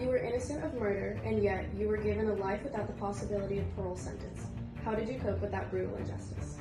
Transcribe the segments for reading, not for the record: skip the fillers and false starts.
You were innocent of murder, and yet you were given a life without the possibility of parole sentence. How did you cope with that brutal injustice?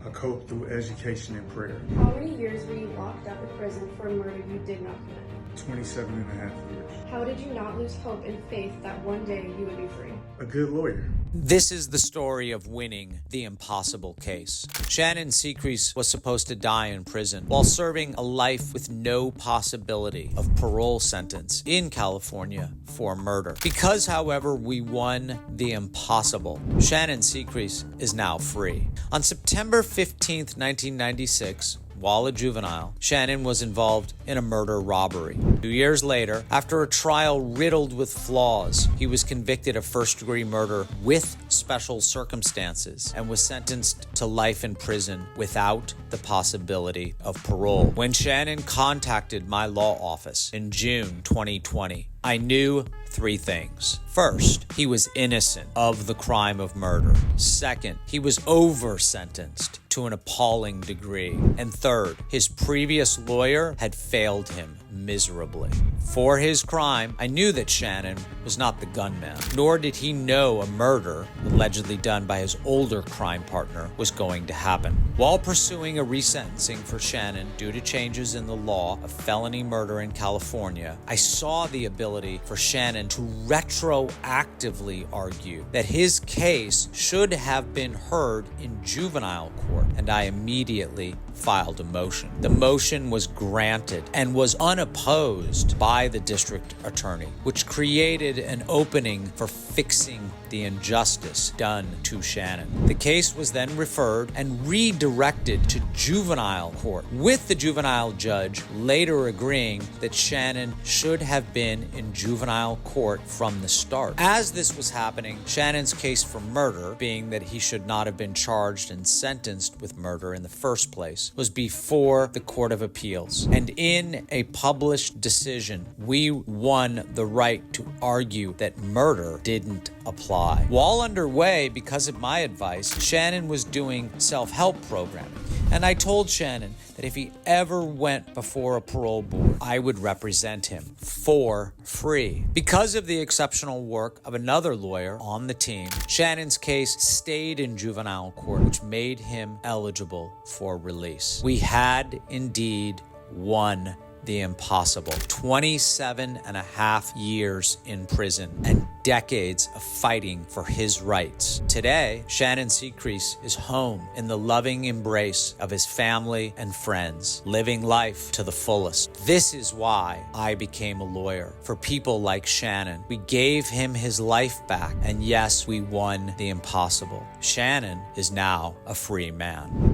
I coped through education and prayer. How many years were you locked up in prison for a murder you did not commit? 27 and a half years. How did you not lose hope and faith that one day you would be free? A good lawyer. This is the story of winning the impossible case. Shannon Secrease was supposed to die in prison while serving a life with no possibility of parole sentence in California for murder. Because, however, we won the impossible, Shannon Secrease is now free. On September 15th, 1996, while a juvenile, Shannon was involved in a murder robbery. 2 years later, after a trial riddled with flaws, he was convicted of first-degree murder with special circumstances and was sentenced to life in prison without the possibility of parole. When Shannon contacted my law office in June 2020, I knew 3 things. First, he was innocent of the crime of murder. Second, he was over-sentenced to an appalling degree. And third, his previous lawyer had failed him miserably. For his crime, I knew that Shannon was not the gunman, nor did he know a murder allegedly done by his older crime partner was going to happen. While pursuing a resentencing for Shannon due to changes in the law of felony murder in California, I saw the ability for Shannon to retroactively argue that his case should have been heard in juvenile court, and I immediately filed a motion. The motion was granted and was unopposed by the district attorney, which created an opening for fixing the injustice done to Shannon. The case was then referred and redirected to juvenile court, with the juvenile judge later agreeing that Shannon should have been in juvenile court from the start. As this was happening, Shannon's case for murder, being that he should not have been charged and sentenced with murder in the first place, was before the Court of Appeals. And in a published decision, we won the right to argue that murder didn't apply. While underway, because of my advice, Shannon was doing self-help programming. And I told Shannon that if he ever went before a parole board, I would represent him for free. Because of the exceptional work of another lawyer on the team, Shannon's case stayed in juvenile court, which made him eligible for release. We had indeed won the impossible. 27 and a half years in prison and decades of fighting for his rights. Today, Shannon Secrease is home in the loving embrace of his family and friends, living life to the fullest. This is why I became a lawyer. For people like Shannon, we gave him his life back, and yes, we won the impossible. Shannon is now a free man.